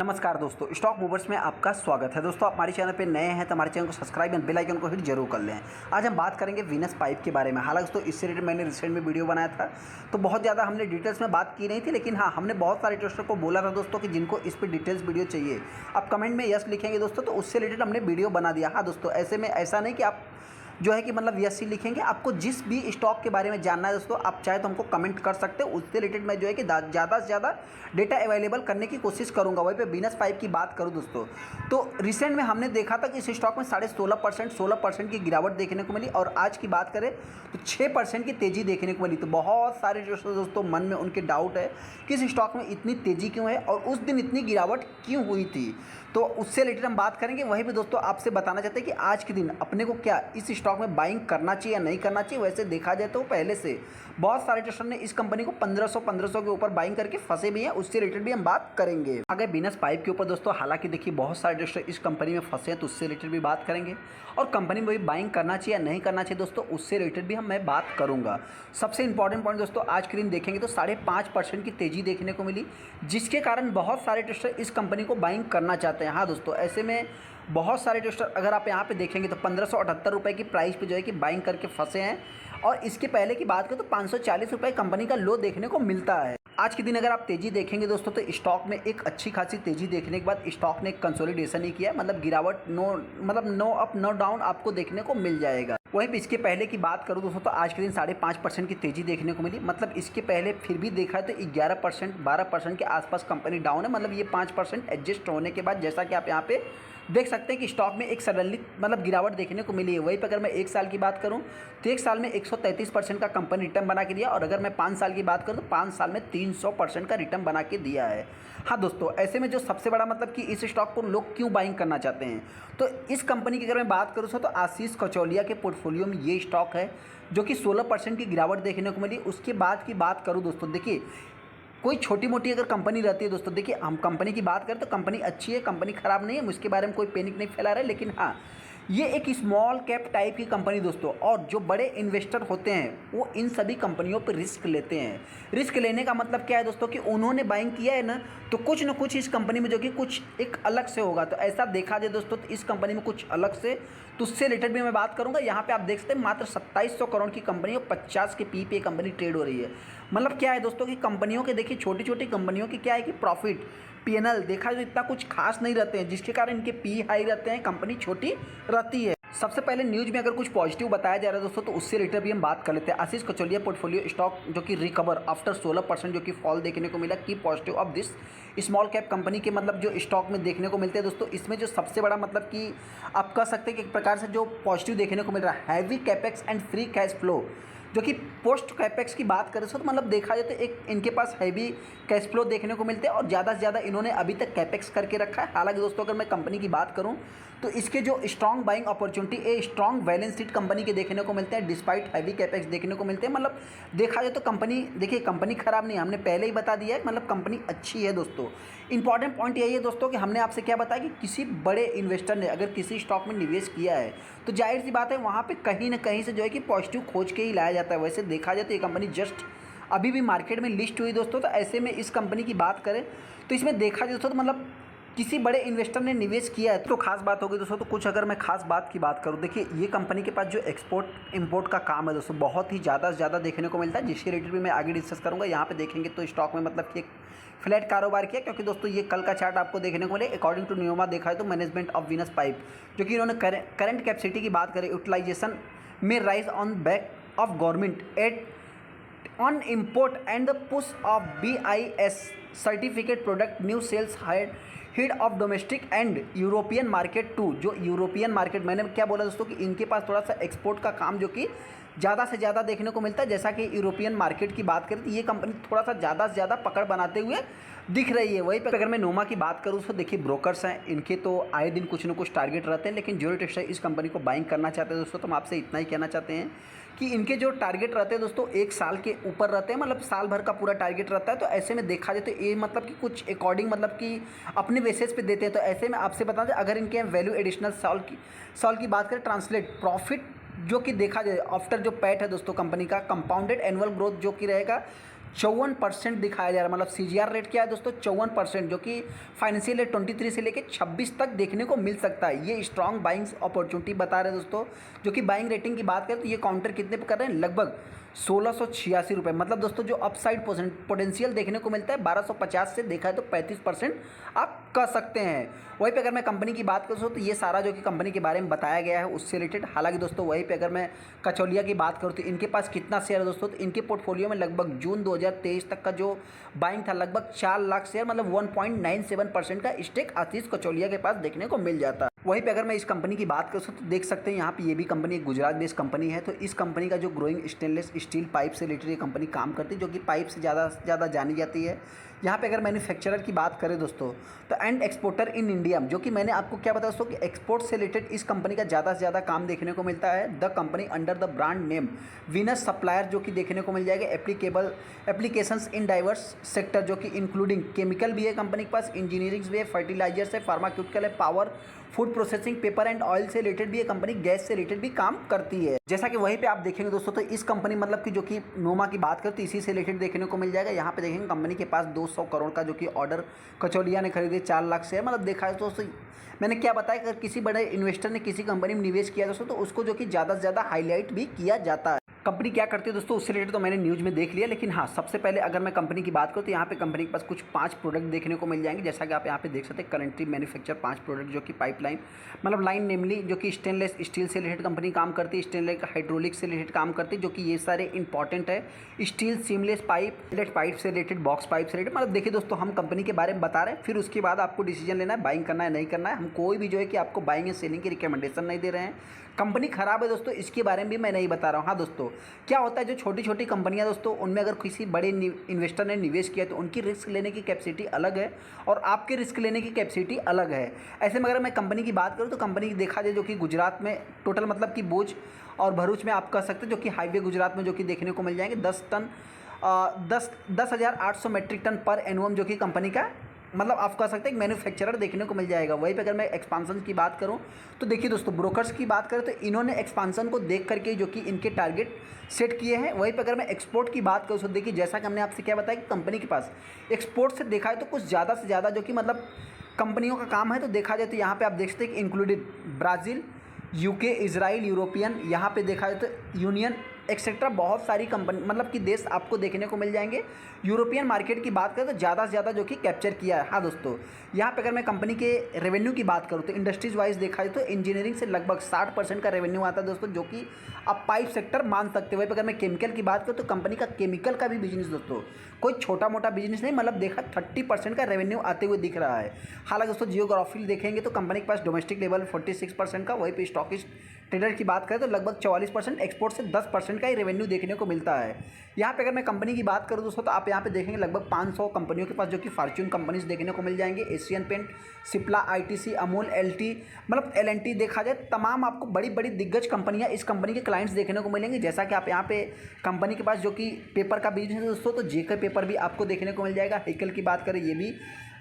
नमस्कार दोस्तों, stock movers में आपका स्वागत है। दोस्तों, आप हमारे चैनल पे नए हैं तो हमारे चैनल को सब्सक्राइब एंड बेल आइकन को हिट जरूर कर लें। आज हम बात करेंगे वीनस पाइप के बारे में। हालांकि दोस्तों इससे रिलेटेड मैंने रिसेंट में वीडियो बनाया था, तो बहुत ज़्यादा हमने डिटेल्स में बात की नहीं थी, लेकिन हाँ, हमने बहुत सारे ट्रेडर्स को बोला था दोस्तों कि जिनको इस पर डिटेल्स वीडियो चाहिए, आप कमेंट में यस लिखेंगे दोस्तों, तो उससे रिलेटेड हमने वीडियो बना दिया। हाँ दोस्तों, ऐसे में ऐसा नहीं कि आप जो है कि मतलब यस ही लिखेंगे। आपको जिस भी स्टॉक के बारे में जानना है दोस्तों, आप चाहे तो हमको कमेंट कर सकते हो। उससे रिलेटेड मैं जो है कि ज़्यादा से ज़्यादा डेटा अवेलेबल करने की कोशिश करूंगा। वहीं पे वीनस पाइप की बात करूं दोस्तों, तो रिसेंट में हमने देखा था कि इस स्टॉक में 16.5% की गिरावट देखने को मिली, और आज की बात करें तो 6% की तेज़ी देखने को मिली। तो बहुत सारे दोस्तों मन में उनके डाउट है कि इस स्टॉक में इतनी तेज़ी क्यों है और उस दिन इतनी गिरावट क्यों हुई थी, तो उससे रिलेटेड हम बात करेंगे। वहीं पे दोस्तों आपसे बताना चाहते हैं कि आज के दिन अपने को क्या इस स्टॉक में बाइंग करना चाहिए या नहीं करना चाहिए। वैसे देखा जाए तो पहले से बहुत सारे ट्रेडर्स ने इस कंपनी को 1500 के ऊपर बाइंग करके फंसे भी हैं, उससे रिलेटेड भी हम बात करेंगे। आगे वीनस पाइप के ऊपर दोस्तों, हालांकि देखिए बहुत सारे ट्रेडर्स इस कंपनी में फंसे हैं, तो उससे रिलेटेड भी बात करेंगे। और कंपनी में भी बाइंग करना चाहिए या नहीं करना चाहिए दोस्तों, उससे रिलेटेड भी मैं बात करूंगा। सबसे इंपॉर्टेंट पॉइंट दोस्तों, आज के दिन देखेंगे तो 5.5% की तेजी देखने को मिली, जिसके कारण बहुत सारे ट्रेडर्स इस कंपनी को बाइंग करना चाहते हैं। हाँ दोस्तों, ऐसे में बहुत सारे ट्रेडर्स अगर आप यहाँ पे देखेंगे तो 1578 रुपये की प्राइस पे जो है कि बाइंग करके फंसे हैं, और इसके पहले की बात करें तो 540 रुपये कंपनी का लो देखने को मिलता है। आज के दिन अगर आप तेजी देखेंगे दोस्तों, तो स्टॉक में एक अच्छी खासी तेजी देखने के बाद स्टॉक ने एक कंसोलिडेशन ही किया, मतलब गिरावट नो अप नो डाउन आपको देखने को मिल जाएगा। वहीं पे इसके पहले की बात करूं दोस्तों, तो आज के दिन 5.5% की तेजी देखने को मिली। मतलब इसके पहले फिर भी देखा तो 11% 12% के आसपास कंपनी डाउन है। मतलब ये 5% एडजस्ट होने के बाद, जैसा कि आप यहाँ पे देख सकते हैं कि स्टॉक में एक सडनली मतलब गिरावट देखने को मिली है। वहीं पर अगर मैं 1 साल की बात करूं तो 1 साल में 133% का कंपनी रिटर्न बना के दिया, और अगर मैं 5 साल की बात करूं तो 5 साल में 300% का रिटर्न बना के दिया है। हाँ दोस्तों, ऐसे में जो सबसे बड़ा मतलब कि इस स्टॉक को लोग क्यों बाइंग करना चाहते हैं, तो इस कंपनी की अगर मैं बात करूँ तो आशीष कचौलिया के पोर्टफोलियो में ये स्टॉक है जो कि 16% की गिरावट देखने को मिली। उसके बाद की बात करूँ दोस्तों, देखिए कोई छोटी मोटी अगर कंपनी रहती है दोस्तों, देखिए हम कंपनी की बात करें तो कंपनी अच्छी है, कंपनी खराब नहीं है, हम इसके बारे में कोई पैनिक नहीं फैला रहे। लेकिन हाँ, ये एक स्मॉल कैप टाइप की कंपनी दोस्तों, और जो बड़े इन्वेस्टर होते हैं वो इन सभी कंपनियों पर रिस्क लेते हैं। रिस्क लेने का मतलब क्या है दोस्तों, कि उन्होंने बाइंग किया है ना, तो कुछ ना कुछ इस कंपनी में जो कि कुछ एक अलग से होगा। तो ऐसा देखा जाए दोस्तों, तो इस कंपनी में कुछ अलग से, तो उससे रिलेटेड भी मैं बात करूंगा। यहाँ पे आप देख सकते हैं मात्र 2700 करोड़ की कंपनी और 50 के पी पे कंपनी ट्रेड हो रही है। मतलब क्या है दोस्तों कि कंपनियों के देखिए छोटी छोटी कंपनियों की क्या है कि प्रॉफिट पीएनएल देखा जो इतना कुछ खास नहीं रहते हैं, जिसके कारण इनके पी हाई रहते हैं, कंपनी छोटी रहती है। सबसे पहले न्यूज में अगर कुछ पॉजिटिव बताया जा रहा है दोस्तों, तो उससे रिलेटेड भी हम बात कर लेते हैं। आशीष कचौलिया पोर्टफोलियो स्टॉक जो कि रिकवर आफ्टर 16% जो कि फॉल देखने को मिला। की positive of this small cap company के मतलब जो स्टॉक में देखने को मिलते हैं दोस्तों, इसमें जो सबसे बड़ा मतलब कि आप कह सकते हैं कि एक प्रकार से जो पॉजिटिव देखने को मिल रहा है, heavy capex and free cash flow, जो कि पोस्ट कैपेक्स की बात करें तो मतलब देखा जाए तो एक इनके पास हैवी कैश फ्लो देखने को मिलते हैं, और ज़्यादा से ज़्यादा इन्होंने अभी तक कैपेक्स करके रखा है। हालांकि दोस्तों अगर मैं कंपनी की बात करूं तो इसके जो strong buying opportunity a strong balance sheet company के देखने को मिलते हैं, डिस्पाइट हैवी कैपेक्स देखने को मिलते हैं। मतलब देखा जाए तो कंपनी, देखिए कंपनी खराब नहीं है, हमने पहले ही बता दिया है, मतलब कंपनी अच्छी है दोस्तों। इंपॉर्टेंट पॉइंट यही है दोस्तों कि हमने आपसे क्या बताया कि किसी बड़े इन्वेस्टर ने अगर किसी स्टॉक में निवेश किया है, तो जाहिर सी बात है वहाँ पर कहीं ना कहीं से जो है कि पॉजिटिव खोज के ही लाया जाता है। वैसे देखा जाए तो ये कंपनी जस्ट अभी भी मार्केट में लिस्ट हुई दोस्तों, तो ऐसे में इस कंपनी की बात करें तो इसमें देखा जाए दोस्तों, तो मतलब किसी बड़े इन्वेस्टर ने निवेश किया है तो खास बात होगी दोस्तों। तो कुछ अगर मैं खास बात की बात करूं, देखिए ये कंपनी के पास जो एक्सपोर्ट इंपोर्ट का काम है दोस्तों, बहुत ही ज़्यादा से ज़्यादा देखने को मिलता है, जिसके रिलेटेड भी मैं आगे डिस्कस करूंगा। यहाँ पे देखेंगे तो स्टॉक में मतलब कि एक फ्लैट कारोबार किया, क्योंकि दोस्तों ये कल का चार्ट आपको देखने को मिले। अकॉर्डिंग टू न्यूमा देखा है तो मैनेजमेंट ऑफ वीनस पाइप, जो कि इन्होंने करंट कैपेसिटी की बात करें, यूटिलाइजेशन में rise on back of government at on import and the push of BIS certificate product new sales head of domestic and European market too. जो European market, मैंने क्या बोला दोस्तों कि इनके पास थोड़ा सा एक्सपोर्ट का काम जो कि ज़्यादा से ज़्यादा देखने को मिलता है। जैसा कि यूरोपियन मार्केट की बात करें तो ये कंपनी थोड़ा सा ज़्यादा से ज़्यादा पकड़ बनाते हुए दिख रही है। वहीं पर अगर मैं नोमा की बात करूँ तो देखिए ब्रोकर्स हैं, इनके तो आए दिन कुछ ना कुछ टारगेट रहते हैं, लेकिन जो ट्रेडर्स इस कंपनी को बाइंग करना चाहते हैं दोस्तों, तो हम आपसे इतना ही कहना चाहते हैं कि इनके जो टारगेट रहते हैं दोस्तों 1 साल के ऊपर रहते हैं, मतलब साल भर का पूरा टारगेट रहता है। तो ऐसे में देखा जाए तो ये मतलब कि कुछ अकॉर्डिंग मतलब कि अपने बेसिस पे देते हैं। तो ऐसे में आपसे बता दें, अगर इनके वैल्यू एडिशनल साल की बात करें, ट्रांसलेट प्रॉफिट जो कि देखा जाए आफ्टर जो पैट है दोस्तों कंपनी का कंपाउंडेड एनुअल ग्रोथ जो कि रहेगा 54% दिखाया जा रहा है। मतलब सीजीआर रेट क्या है दोस्तों, 54%, जो कि फाइनेंशियल ईयर 23 से लेकर 26 तक देखने को मिल सकता है। ये स्ट्रॉन्ग बाइंग अपॉर्चुनिटी बता रहे हैं दोस्तों। जो कि बाइंग रेटिंग की बात करें तो ये काउंटर कितने पे कर रहे हैं, लगभग 1686 रुपये। मतलब दोस्तों जो अपसाइड पोटेंशियल देखने को मिलता है 1250 से देखा है तो 35% आप कर सकते हैं। वहीं पे अगर मैं कंपनी की बात करूँ तो ये सारा जो कि कंपनी के बारे में बताया गया है उससे रिलेटेड। हालांकि दोस्तों वहीं पे अगर मैं कचौलिया की बात करूँ तो इनके पास कितना शेयर है दोस्तों, तो इनके पोर्टफोलियो में लगभग जून 2023 तक का जो बाइंग था लगभग 4 लाख शेयर, मतलब 1.97% का स्टेक आशीष कचौलिया के पास देखने को मिल जाता है। वहीं पे अगर मैं इस कंपनी की बात करूँ तो देख सकते हैं यहाँ पे ये भी कंपनी एक गुजरात बेस्ड कंपनी है। तो इस कंपनी का जो ग्रोइंग स्टेनलेस स्टील पाइप से रिलेटेड ये कंपनी काम करती है, जो कि पाइप से ज़्यादा जानी जाती है। यहाँ पे अगर मैन्युफैक्चरर की बात करें दोस्तों तो एंड एक्सपोर्टर इन इंडिया, जो कि मैंने आपको क्या बताया दोस्तों कि एक्सपोर्ट से रिलेटेड इस कंपनी का ज़्यादा से ज़्यादा काम देखने को मिलता है। The company under the brand name Venus supplier, जो कि देखने को मिल जाएगा एप्लीकेशंस इन डाइवर्स सेक्टर, जो कि इंक्लूडिंग केमिकल भी है कंपनी के पास, इंजीनियरिंग भी है, फर्टिलाइजर्स है, फार्माक्यूटिकल है, power, food processing, paper and oil से रिलेटेड भी है कंपनी, गैस से रिलेटेड भी काम करती है। जैसा कि वहीं पे आप देखेंगे दोस्तों तो इस कंपनी मतलब कि जो कि नोमा की बात करें तो इसी से रिलेटेड देखने को मिल जाएगा। यहाँ पे देखेंगे कंपनी के पास 200 करोड़ का जो कि ऑर्डर कचौलिया ने खरीदे, 4 लाख शेयर। मतलब देखा है दोस्तों मैंने क्या बताया, अगर किसी बड़े इन्वेस्टर ने किसी कंपनी में निवेश किया दोस्तों तो उसको जो कि ज़्यादा से ज़्यादा हाईलाइट भी किया जाता है। कंपनी क्या करती है दोस्तों उससे रिलेटेड तो मैंने न्यूज़ में देख लिया, लेकिन हाँ सबसे पहले अगर मैं कंपनी की बात करूँ तो यहाँ पे कंपनी के पास कुछ 5 प्रोडक्ट देखने को मिल जाएंगे। जैसा कि आप यहाँ पे देख सकते हैं करंटली मैन्युफैक्चर 5 प्रोडक्ट, जो कि पाइपलाइन मतलब लाइन नेमली जो कि स्टेनलेस स्टील से रिलेटेड कंपनी काम करती है, स्टेनलेस हाइड्रोलिक से रिलेटेड काम करती है, जो कि ये सारे इंपॉर्टेंट है। स्टील सीमलेस पाइप से रिलेटेड, बॉक्स पाइप से रिलेटेड। मतलब देखिए दोस्तों हम कंपनी के बारे में बता रहे हैं, फिर उसके बाद आपको डिसीजन लेना है बाइंग करना है नहीं करना है। हम कोई भी जो है कि आपको बाइंग एंड सेलिंग की रिकमेंडेशन नहीं दे रहे हैं। कंपनी खराब है दोस्तों इसके बारे में भी मैं नहीं बता रहा हूँ। हाँ दोस्तों क्या होता है जो छोटी छोटी कंपनियां दोस्तों उनमें अगर किसी बड़े इन्वेस्टर ने निवेश किया तो उनकी रिस्क लेने की कैपेसिटी अलग है और आपके रिस्क लेने की कैपेसिटी अलग है। ऐसे में अगर मैं कंपनी की बात करूँ तो कंपनी देखा जाए जो कि गुजरात में टोटल मतलब कि भुज और भरूच में आप कह सकते हैं, जो कि हाईवे गुजरात में जो कि देखने को मिल जाएंगे 10,800 मेट्रिक टन पर एनुअम, जो कि कंपनी का मतलब आप कह सकते हैं मैन्युफैक्चरर देखने को मिल जाएगा। वहीं पे अगर मैं एक्सपांसन की बात करूं तो देखिए दोस्तों ब्रोकर्स की बात करें तो इन्होंने एक्सपांसन को देख करके जो कि इनके टारगेट सेट किए हैं। वहीं पे अगर मैं एक्सपोर्ट की बात करूं तो देखिए जैसा कि हमने आपसे क्या बताया कि कंपनी के पास एक्सपोर्ट से देखा है तो कुछ ज़्यादा से ज़्यादा जो कि मतलब कंपनियों का काम है। तो देखा जाए तो यहाँ पर आप देख सकते हैं कि included Brazil, UK, Israel, European, यहाँ पे देखा जाए तो यूनियन एक्सेट्रा बहुत सारी कंपनी मतलब कि देश आपको देखने को मिल जाएंगे। यूरोपियन मार्केट की बात करें तो ज़्यादा से ज़्यादा जो कि कैप्चर किया है। हाँ दोस्तों यहाँ पे अगर मैं कंपनी के रेवेन्यू की बात करूँ तो इंडस्ट्रीज वाइज देखा जाए तो इंजीनियरिंग से लगभग 60% का रेवेन्यू आता है दोस्तों, जो कि आप पाइप सेक्टर मान सकते हो। वहीं पर अगर मैं केमिकल की बात करूँ तो कंपनी का केमिकल का भी बिजनेस दोस्तों कोई छोटा मोटा बिजनेस नहीं, मतलब देखा 30% का रेवेन्यू आते हुए दिख रहा है। हालांकि दोस्तों जियोग्राफी देखेंगे तो कंपनी के पास डोमेस्टिक लेवल 46% का, वहीं पर स्टॉकिस्ट ट्रेडर की बात करें तो लगभग 44%, एक्सपोर्ट से 10% का ही रेवेन्यू देखने को मिलता है। यहाँ पे अगर मैं कंपनी की बात करूँ दोस्तों तो आप यहाँ पे देखेंगे लगभग 500 कंपनियों के पास जो कि फॉर्च्यून कंपनीज देखने को मिल जाएंगे। Asian paint, Cipla, ITC, Amul, LT मतलब एलएनटी देखा जाए तमाम आपको बड़ी बड़ी दिग्गज कंपनियाँ इस कंपनी के क्लाइंट्स देखने को मिलेंगे। जैसा कि आप यहाँ पे कंपनी के पास जो कि पेपर का बिजनेस है दोस्तों तो जेके पेपर भी आपको देखने को मिल जाएगा। व्हीकल की बात करें ये भी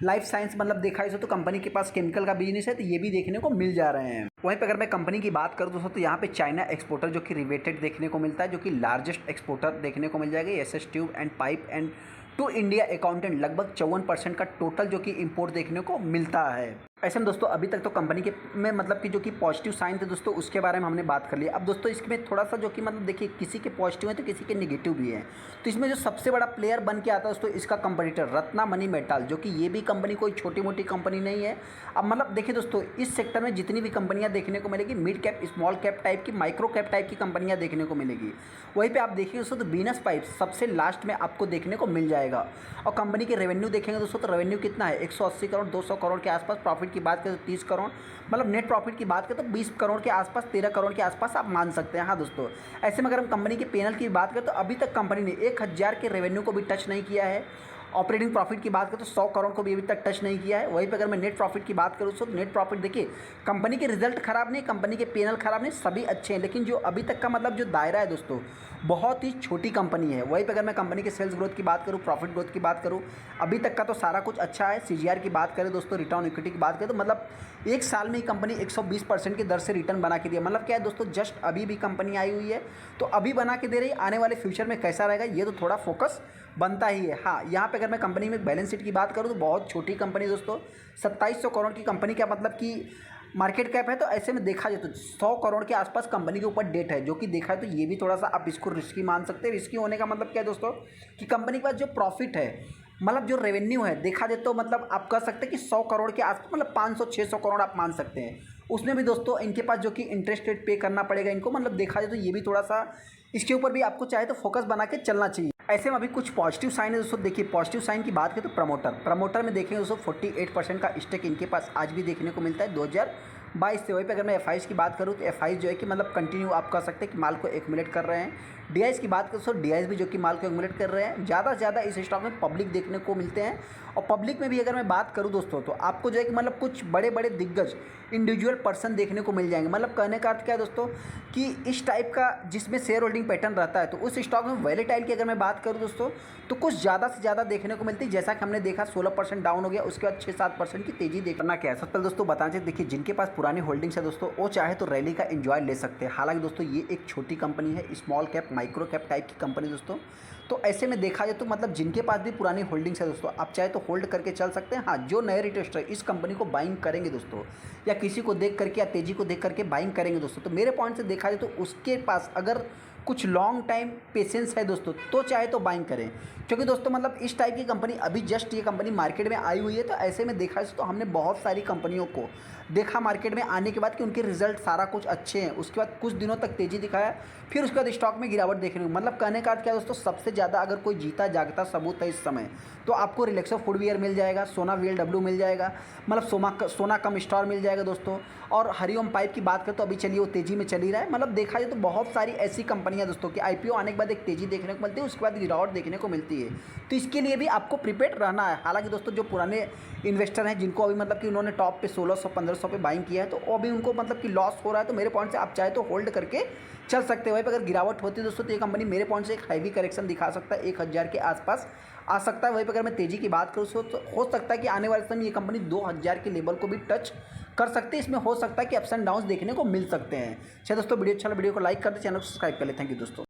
लाइफ साइंस मतलब देखा जाए तो कंपनी के पास केमिकल का बिजनेस है तो ये भी देखने को मिल जा रहे हैं। वहीं पर अगर मैं कंपनी की बात करूँ दोस्तों तो यहाँ पे चाइना एक्सपोर्टर जो कि रिवेटेड देखने को मिलता है, जो कि लार्जेस्ट एक्सपोर्टर देखने को मिल जाएगा। SS tube and pipe and to India accountant लगभग 54% का टोटल जो कि इंपोर्ट देखने को मिलता है। ऐसे में दोस्तों अभी तक तो कंपनी के में मतलब कि जो कि पॉजिटिव साइन थे दोस्तों उसके बारे में हमने बात कर लिया। अब दोस्तों इसमें थोड़ा सा जो कि मतलब देखिए किसी के पॉजिटिव है तो किसी के नेगेटिव भी है। तो इसमें जो सबसे बड़ा प्लेयर बन के आता है दोस्तों इसका कंपटीटर रत्ना मनी मेटल, जो कि ये भी कंपनी कोई छोटी मोटी कंपनी नहीं है। अब मतलब देखिए दोस्तों इस सेक्टर में जितनी भी कंपनियां देखने को मिलेगी mid cap, small cap type की, माइक्रो कैप टाइप की कंपनियां देखने को मिलेगी। वहीं पे आप देखिए दोस्तों तो वीनस पाइप सबसे लास्ट में आपको देखने को मिल जाएगा। और कंपनी के रेवेन्यू देखेंगे दोस्तों तो रेवेन्यू कितना है 180 करोड़ 200 करोड़ के आसपास। प्रॉफिट की बात करें तो 30 करोड़, मतलब नेट प्रॉफिट की बात करें तो 20 करोड़ के आसपास, 13 करोड़ के आसपास आप मान सकते हैं। हाँ दोस्तों ऐसे में अगर हम कंपनी के पेनल की बात करें तो अभी तक कंपनी ने 1000 के रेवेन्यू को भी टच नहीं किया है। ऑपरेटिंग प्रॉफिट की बात करें तो 100 करोड़ को भी अभी तक टच नहीं किया है। वहीं पर अगर मैं नेट प्रॉफिट की बात करूँ तो नेट प्रॉफिट देखिए कंपनी के रिजल्ट खराब नहीं, कंपनी के पेनल खराब नहीं, सभी अच्छे हैं, लेकिन जो अभी तक का मतलब जो दायरा है दोस्तों बहुत ही छोटी कंपनी है। वहीं पर अगर मैं कंपनी के सेल्स ग्रोथ की बात करूँ, प्रॉफिट ग्रोथ की बात करूँ, अभी तक का तो सारा कुछ अच्छा है। सीजीआर की बात करें दोस्तों, रिटर्न इक्विटी की बात करें तो मतलब एक साल में ही कंपनी 120% की दर से रिटर्न बना के दिया। मतलब क्या है दोस्तों जस्ट अभी भी कंपनी आई हुई है तो अभी बना के दे रही, आने वाले फ्यूचर में कैसा रहेगा ये तो थोड़ा फोकस बनता ही है। हाँ, यहाँ पे अगर मैं कंपनी में बैलेंस शीट की बात करूँ तो बहुत छोटी कंपनी दोस्तों, 2700 करोड़ की कंपनी का मतलब कि मार्केट कैप है। तो ऐसे में देखा जाए तो 100 करोड़ के आसपास कंपनी के ऊपर डेट है, जो कि देखा है तो ये भी थोड़ा सा आप इसको रिस्की मान सकते हैं। रिस्की होने का मतलब क्या है दोस्तों, कि कंपनी के पास जो प्रॉफिट है, मतलब जो रेवेन्यू है, देखा जाए तो मतलब आप कह सकते हैं कि 100 करोड़ के आसपास, मतलब 500-600 करोड़ आप मान सकते हैं। उसमें भी दोस्तों इनके पास जो कि इंटरेस्ट रेट पे करना पड़ेगा इनको, मतलब देखा जाए तो ये भी थोड़ा सा इसके ऊपर भी आपको चाहे तो फोकस बना के चलना चाहिए। ऐसे में अभी कुछ पॉजिटिव साइन है दोस्तों। देखिए, पॉजिटिव साइन की बात करें तो प्रमोटर में देखेंगे दोस्तों 48% का स्टेक इनके पास आज भी देखने को मिलता है 2022 से। वहीं पे अगर मैं एफ की बात करूँ तो एफ जो है कि मतलब कंटिन्यू आप कह सकते हैं कि माल को एक्यूमुलेट कर रहे हैं। डी की बात करें तो डी भी जो कि माल को एक्यूमुलेट कर रहे हैं। ज़्यादा से ज़्यादा इस स्टॉक में पब्लिक देखने को मिलते हैं। और पब्लिक में भी अगर मैं बात करूँ दोस्तों तो आपको जो है कि मतलब कुछ बड़े बड़े दिग्गज इंडिविजुअल पर्सन देखने को मिल जाएंगे। मतलब कहने का अर्थ क्या है दोस्तों, कि इस टाइप का जिसमें शेयर होल्डिंग पैटर्न रहता है, तो उस स्टॉक में वैलेटाइल की अगर मैं बात करूँ दोस्तों तो कुछ ज़्यादा से ज़्यादा देखने को मिलती है। जैसा कि हमने देखा 16% डाउन हो गया, उसके बाद 6-7% की तेजी देखना क्या है। सबसे पहले दोस्तों बताना चाहिए, देखिए जिनके पास पुरानी होल्डिंग्स है दोस्तों वो चाहे तो रैली का एंजॉय ले सकते हैं। हालांकि दोस्तों ये एक छोटी कंपनी है, small cap micro cap type की कंपनी दोस्तों। तो ऐसे में देखा जाए तो मतलब जिनके पास भी पुरानी होल्डिंग्स है दोस्तों, आप चाहे तो होल्ड करके चल सकते हैं। हाँ, जो नए रिटेस्टर इस कंपनी को बाइंग करेंगे दोस्तों, या किसी को देख करके या तेजी को देख करके बाइंग करेंगे दोस्तों, तो मेरे पॉइंट से देखा जाए तो उसके पास अगर कुछ लॉन्ग टाइम पेशेंस है दोस्तों, तो चाहे तो बाइंग करें। क्योंकि दोस्तों मतलब इस टाइप की कंपनी अभी जस्ट ये कंपनी मार्केट में आई हुई है। तो ऐसे में देखा जाए तो हमने बहुत सारी कंपनियों को देखा मार्केट में आने के बाद कि उनके रिजल्ट सारा कुछ अच्छे हैं, उसके बाद कुछ दिनों तक तेज़ी दिखाया, फिर उसके बाद स्टॉक में गिरावट देखने को। मतलब कहने का अर्थ क्या दोस्तों, सबसे ज़्यादा अगर कोई जीता जागता सबूत है इस समय तो आपको रिलैक्सो फुटवियर मिल जाएगा, सोना VLW मिल जाएगा, मतलब सोना कम स्टोर मिल जाएगा दोस्तों। और हरिओम पाइप की बात करें तो अभी चलिए वो तेज़ी में चल ही रहा है। मतलब देखा जाए तो बहुत सारी ऐसी कंपनियां दोस्तों कि IPO आने के बाद एक तेज़ी देखने को मिलती है, उसके बाद गिरावट देखने को मिलती है। तो इसके लिए भी आपको प्रिपेयर रहना है। हालांकि दोस्तों जो पुराने इन्वेस्टर हैं जिनको अभी मतलब कि उन्होंने टॉप पे 1600-1500 पे बाइंग किया है, तो वो अभी उनको मतलब कि लॉस हो रहा है। तो मेरे पॉइंट से आप चाहे तो होल्ड करके चल सकते हो। वहीं पर अगर गिरावट होती है दोस्तों तो ये कंपनी मेरे पॉइंट से एक हैवी करेक्शन दिखा सकता है, 1000 के आसपास आ सकता है। वहीं पर अगर मैं तेज़ी की बात करूँ तो हो सकता है कि आने वाले समय में ये कंपनी 2000 के लेवल को भी टच कर सकते हैं। इसमें हो सकता है कि अप्स एंड डाउन्स देखने को मिल सकते हैं। चलिए दोस्तों, वीडियो अच्छा लगा वीडियो को लाइक कर दे, चैनल को सब्सक्राइब कर ले। थैंक यू दोस्तों।